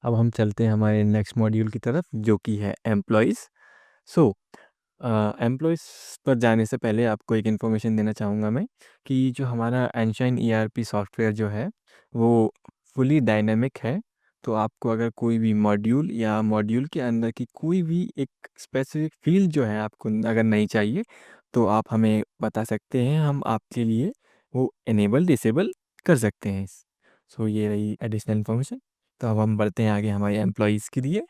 अब हम चलते हैं हमारे नेक्स्ट मॉड्यूल की तरफ जो कि है एम्प्लॉयज़। सो एम्प्लॉयज़ पर जाने से पहले आपको एक इन्फॉर्मेशन देना चाहूँगा मैं कि जो हमारा एनशाइन ईआरपी सॉफ्टवेयर जो है वो फुली डायनामिक है। तो आपको अगर कोई भी मॉड्यूल या मॉड्यूल के अंदर की कोई भी एक स्पेसिफिक फील्ड जो है आपको अगर नहीं चाहिए तो आप हमें बता सकते हैं, हम आपके लिए वो इनेबल डिसेबल कर सकते हैं। सो ये रही एडिशनल इन्फॉर्मेशन। तो अब हम बढ़ते हैं आगे हमारे एम्प्लॉयज़ के लिए।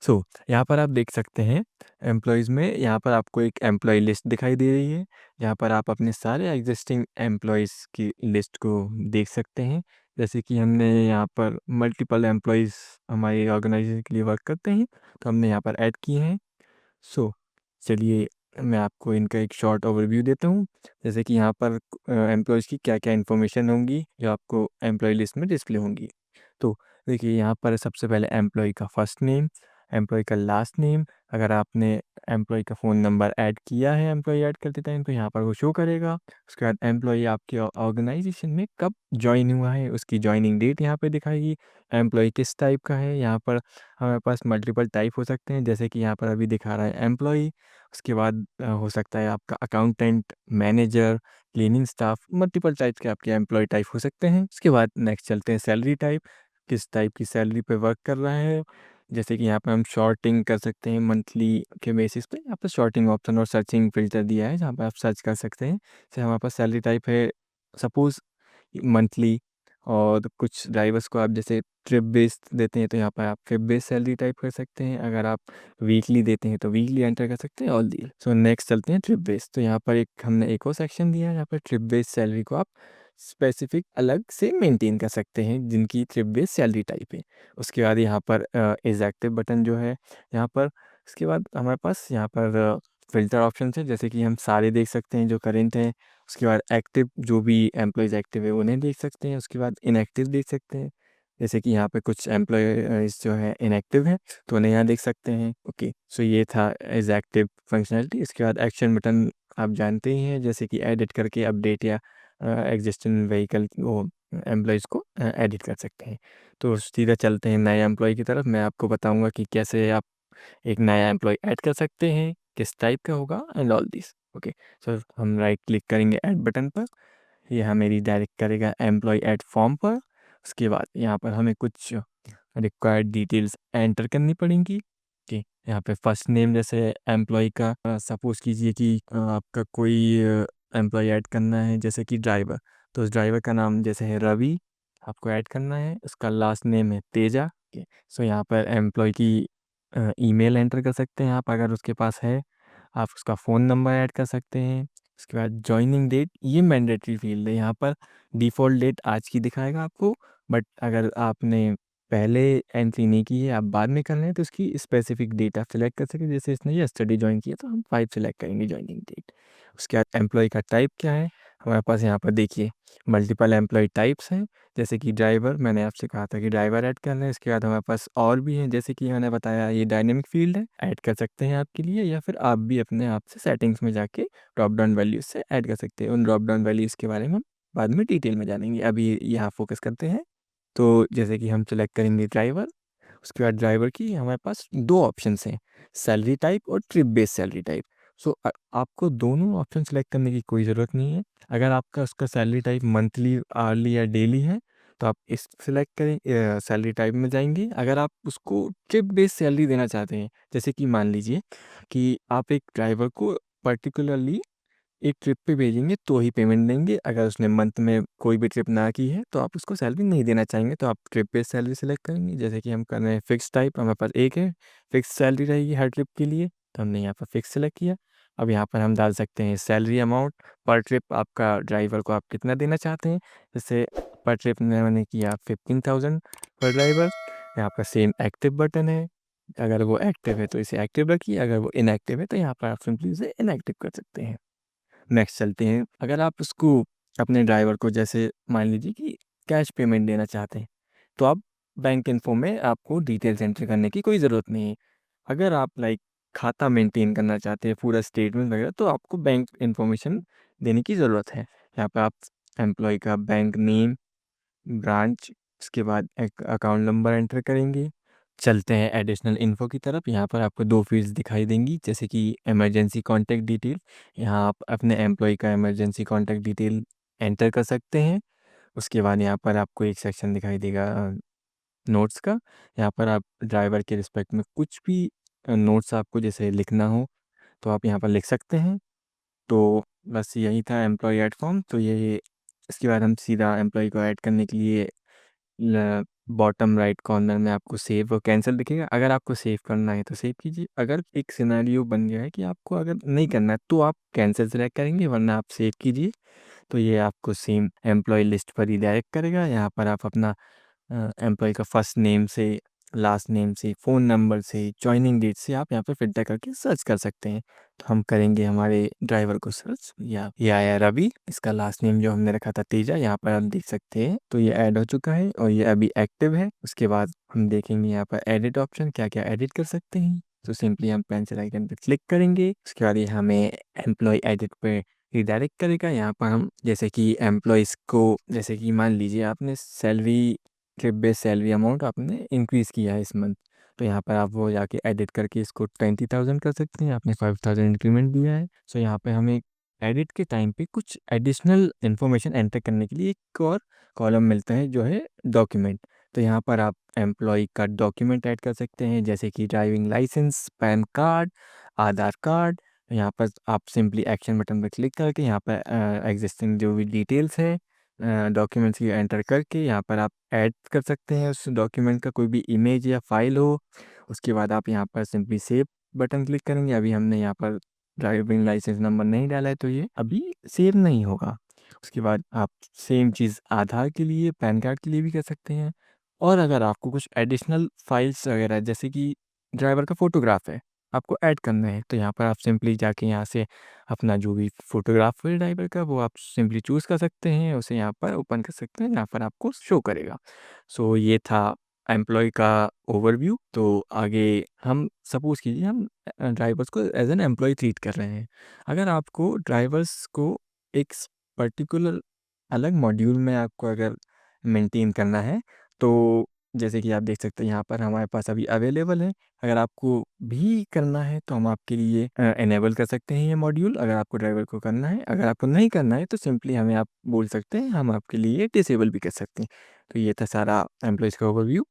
सो यहाँ पर आप देख सकते हैं एम्प्लॉयज़ में यहाँ पर आपको एक एम्प्लॉय लिस्ट दिखाई दे रही है। यहाँ पर आप अपने सारे एग्जिस्टिंग एम्प्लॉयज़ की लिस्ट को देख सकते हैं। जैसे कि हमने यहाँ पर मल्टीपल एम्प्लॉयज़ हमारी ऑर्गेनाइजेशन के लिए वर्क करते हैं, तो हमने यहाँ पर ऐड किए हैं। सो चलिए मैं आपको इनका एक शॉर्ट ओवरव्यू देता हूँ। जैसे कि यहाँ पर एम्प्लॉयज़ की क्या-क्या इन्फॉर्मेशन होंगी जो आपको एम्प्लॉय लिस्ट में डिस्प्ले होंगी। तो देखिए यहाँ पर सबसे पहले एम्प्लॉय का फर्स्ट नेम, एम्प्लॉय का लास्ट नेम। अगर आपने एम्प्लॉय का फ़ोन नंबर ऐड किया है एम्प्लॉय ऐड करते टाइम तो यहाँ पर वो शो करेगा। उसके बाद एम्प्लॉय आपके ऑर्गेनाइजेशन में कब जॉइन हुआ है उसकी जॉइनिंग डेट यहाँ पे दिखाएगी। एम्प्लॉय किस टाइप का है, यहाँ पर हमारे पास मल्टीपल टाइप हो सकते हैं जैसे कि यहाँ पर अभी दिखा रहा है एम्प्लॉय। उसके बाद हो सकता है आपका accountant, manager, cleaning staff, multiple types के आपके एम्प्लॉय टाइप हो सकते हैं। उसके बाद नेक्स्ट चलते हैं सैलरी टाइप, किस टाइप की सैलरी पे वर्क कर रहा है। जैसे कि यहाँ पे हम शॉर्टिंग कर सकते हैं मंथली के बेसिस पे। यहाँ पर शॉर्टिंग ऑप्शन और सर्चिंग फ़िल्टर दिया है जहाँ पे आप सर्च कर सकते हैं। जैसे हमारे पास सैलरी टाइप है सपोज़ मंथली, और कुछ ड्राइवर्स को आप जैसे ट्रिप बेस्ड देते हैं तो यहाँ पर आप ट्रिप बेस्ड सैलरी टाइप कर सकते हैं। अगर आप वीकली देते हैं तो वीकली एंटर कर सकते हैं ऑल दी। सो नेक्स्ट चलते हैं ट्रिप बेस्ड। तो यहाँ पर हमने एक और सेक्शन दिया है जहाँ पर ट्रिप बेस्ड सैलरी को आप स्पेसिफिक अलग से मेंटेन कर सकते हैं जिनकी ट्रिप बेस्ड सैलरी टाइप है। उसके बाद यहाँ पर इज एक्टिव बटन जो है यहाँ पर। उसके बाद हमारे पास यहाँ पर फ़िल्टर ऑप्शन है जैसे कि हम सारे देख सकते हैं जो करेंट हैं। उसके बाद एक्टिव जो भी एम्प्लॉइज़ एक्टिव है उन्हें देख सकते हैं। उसके बाद इनएक्टिव देख सकते हैं जैसे कि यहाँ पे कुछ एम्प्लॉइज़ जो है इनएक्टिव हैं तो उन्हें यहाँ देख सकते हैं। ओके, सो ये था इज एक्टिव फंक्शनलिटी। इसके बाद एक्शन बटन आप जानते ही हैं जैसे कि एडिट करके अपडेट या एग्जिस्टिंग व्हीकल वो एम्प्लॉइज़ को एडिट कर सकते हैं। तो सीधा चलते हैं नए एम्प्लॉय की तरफ। मैं आपको बताऊंगा कि कैसे आप एक नया एम्प्लॉय ऐड कर सकते हैं, किस टाइप का होगा एंड ऑल दिस। ओके, सो हम राइट क्लिक करेंगे ऐड बटन पर। ये हमें रिडायरेक्ट करेगा एम्प्लॉय ऐड फॉर्म पर। उसके बाद यहाँ पर हमें कुछ रिक्वायर्ड डिटेल्स एंटर करनी पड़ेंगी। ओके, यहाँ पे फर्स्ट नेम जैसे एम्प्लॉय का सपोज़ कीजिए कि आपका कोई एम्प्लॉय ऐड करना है जैसे कि ड्राइवर, तो उस ड्राइवर का नाम जैसे है रवि आपको ऐड करना है। उसका लास्ट नेम है तेजा। ओके, सो यहाँ पर एम्प्लॉय की ईमेल एंटर कर सकते हैं आप अगर उसके पास है। आप उसका फ़ोन नंबर ऐड कर सकते हैं। उसके बाद जॉइनिंग डेट ये मैंडेटरी फील्ड है यहाँ पर। डिफ़ॉल्ट डेट आज की दिखाएगा आपको, बट अगर आपने पहले एंट्री नहीं की है, आप बाद में कर रहे हैं तो उसकी स्पेसिफिक डेट आप सेलेक्ट कर सकते हैं। जैसे इसने यस्टरडे जॉइन किया तो हम 5 सेलेक्ट करेंगे जॉइनिंग डेट। उसके बाद एम्प्लॉय का टाइप क्या है, हमारे पास यहाँ पर देखिए मल्टीपल एम्प्लॉय टाइप्स हैं। जैसे कि ड्राइवर, मैंने आपसे कहा था कि ड्राइवर ऐड करना है। इसके बाद हमारे पास और भी हैं जैसे कि मैंने बताया ये डायनेमिक फील्ड है, ऐड कर सकते हैं आपके लिए, या फिर आप भी अपने आप से सेटिंग्स में जाके ड्रॉप डाउन वैल्यूज़ से ऐड कर सकते हैं। उन ड्रॉप डाउन वैल्यूज़ के बारे में हम बाद में डिटेल में जानेंगे, अभी यहाँ फोकस करते हैं। तो जैसे कि हम सेलेक्ट करेंगे ड्राइवर। उसके बाद ड्राइवर की हमारे पास 2 ऑप्शंस हैं, सैलरी टाइप और ट्रिप बेस्ड सैलरी टाइप। सो आपको दोनों ऑप्शन सेलेक्ट करने की कोई ज़रूरत नहीं है। अगर आपका उसका सैलरी टाइप मंथली, आवर्ली या डेली है तो आप इस सेलेक्ट करें, सैलरी टाइप में जाएँगे। अगर आप उसको ट्रिप बेस्ड सैलरी देना चाहते हैं, जैसे कि मान लीजिए कि आप एक ड्राइवर को पर्टिकुलरली एक ट्रिप पे भेजेंगे तो ही पेमेंट देंगे। अगर उसने मंथ में कोई भी ट्रिप ना की है तो आप उसको सैलरी नहीं देना चाहेंगे तो आप ट्रिप बेस्ड सैलरी सेलेक्ट करेंगे। जैसे कि हम कर रहे हैं फिक्स टाइप, हमारे पास एक है, फिक्स सैलरी रहेगी हर ट्रिप के लिए, तो हमने यहाँ पर फिक्स सेलेक्ट किया। अब यहाँ पर हम डाल सकते हैं सैलरी अमाउंट पर ट्रिप, आपका ड्राइवर को आप कितना देना चाहते हैं। जैसे पर ट्रिप में मैंने किया 15,000 पर ड्राइवर। यहाँ पर सेम एक्टिव बटन है, अगर वो एक्टिव है तो इसे एक्टिव रखिए, अगर वो इनएक्टिव है तो यहाँ पर आप सिंपली इसे इनएक्टिव कर सकते हैं। नेक्स्ट चलते हैं। अगर आप उसको अपने ड्राइवर को जैसे मान लीजिए कि कैश पेमेंट देना चाहते हैं तो आप बैंक इन्फो में आपको डिटेल्स एंटर करने की कोई ज़रूरत नहीं है। अगर आप लाइक खाता मेंटेन करना चाहते हैं पूरा स्टेटमेंट वगैरह तो आपको बैंक इन्फॉर्मेशन देने की ज़रूरत है। यहाँ पे आप एम्प्लॉय का बैंक नेम, ब्रांच, उसके बाद एक अकाउंट नंबर एंटर करेंगे। चलते हैं एडिशनल इन्फो की तरफ। यहाँ पर आपको 2 फ़ील्ड्स दिखाई देंगी, जैसे कि इमरजेंसी कॉन्टैक्ट डिटेल। यहाँ आप अपने एम्प्लॉयी का इमरजेंसी कॉन्टैक्ट डिटेल एंटर कर सकते हैं। उसके बाद यहाँ पर आपको एक सेक्शन दिखाई देगा नोट्स का। यहाँ पर आप ड्राइवर के रिस्पेक्ट में कुछ भी नोट्स आपको जैसे लिखना हो तो आप यहाँ पर लिख सकते हैं। तो बस यही था एम्प्लॉयी ऐड फॉर्म। तो ये इसके बाद हम सीधा एम्प्लॉयी को ऐड करने के लिए बॉटम राइट कॉर्नर में आपको सेव और कैंसिल दिखेगा। अगर आपको सेव करना है तो सेव कीजिए। अगर एक सिनेरियो बन गया है कि आपको अगर नहीं करना है तो आप कैंसिल सेलेक्ट करेंगे, वरना आप सेव कीजिए। तो ये आपको सेम एम्प्लॉयी लिस्ट पर ही डायरेक्ट करेगा। यहाँ पर आप अपना एम्प्लॉयी का फर्स्ट नेम से, लास्ट नेम से, फ़ोन नंबर से, जॉइनिंग डेट से आप यहाँ पे फ़िल्टर करके सर्च कर सकते हैं। तो हम करेंगे हमारे ड्राइवर को सर्च। या ये आया रवि, इसका लास्ट नेम जो हमने रखा था तेजा, यहाँ पर आप देख सकते हैं। तो ये ऐड हो चुका है और ये अभी एक्टिव है। उसके बाद हम देखेंगे यहाँ पर एडिट ऑप्शन, क्या-क्या एडिट कर सकते हैं। तो सिंपली हम पेंसिल आइकन पे क्लिक करेंगे। उसके बाद ये हमें एम्प्लॉयी एडिट पे रिडायरेक्ट करेगा। यहाँ पर हम जैसे कि एम्प्लॉइज़ को, जैसे कि मान लीजिए आपने सैलरी के बेस सैलरी अमाउंट आपने इंक्रीज़ किया है इस मंथ, तो यहाँ पर आप वो जाके एडिट करके इसको 20,000 कर सकते हैं। आपने 5,000 इंक्रीमेंट दिया है। सो यहाँ पे हमें एडिट के टाइम पे कुछ एडिशनल इन्फॉर्मेशन एंटर करने के लिए एक और कॉलम मिलता है जो है डॉक्यूमेंट। तो यहाँ पर आप एम्प्लॉय का डॉक्यूमेंट ऐड कर सकते हैं, जैसे कि ड्राइविंग लाइसेंस, पैन कार्ड, आधार कार्ड। यहाँ पर आप सिंपली एक्शन बटन पर क्लिक करके यहाँ पर एग्जिस्टिंग जो भी डिटेल्स हैं डॉक्यूमेंट्स की एंटर करके यहाँ पर आप ऐड कर सकते हैं उस डॉक्यूमेंट का कोई भी इमेज या फाइल हो। उसके बाद आप यहाँ पर सिंपली सेव बटन क्लिक करेंगे। अभी हमने यहाँ पर ड्राइविंग लाइसेंस नंबर नहीं डाला है तो ये अभी सेव नहीं होगा। उसके बाद आप सेम चीज़ आधार के लिए, पैन कार्ड के लिए भी कर सकते हैं। और अगर आपको कुछ एडिशनल फाइल्स वगैरह, जैसे कि ड्राइवर का फ़ोटोग्राफ है, आपको ऐड करना है, तो यहाँ पर आप सिंपली जाके यहाँ से अपना जो भी फ़ोटोग्राफ है ड्राइवर का वो आप सिंपली चूज़ कर सकते हैं, उसे यहाँ पर ओपन कर सकते हैं, यहाँ पर आपको शो करेगा। सो ये था एम्प्लॉयी का ओवरव्यू। तो आगे हम सपोज़ कीजिए हम ड्राइवर्स को एज़ एन एम्प्लॉयी ट्रीट कर रहे हैं। अगर आपको ड्राइवर्स को एक पर्टिकुलर अलग मॉड्यूल में आपको अगर मेंटेन करना है, तो जैसे कि आप देख सकते हैं यहाँ पर हमारे पास अभी अवेलेबल है। अगर आपको भी करना है तो हम आपके लिए इनेबल कर सकते हैं ये मॉड्यूल, अगर आपको ड्राइवर को करना है। अगर आपको नहीं करना है तो सिंपली हमें आप बोल सकते हैं, हम आपके लिए डिसेबल भी कर सकते हैं। तो ये था सारा एम्प्लॉइज़ का ओवरव्यू।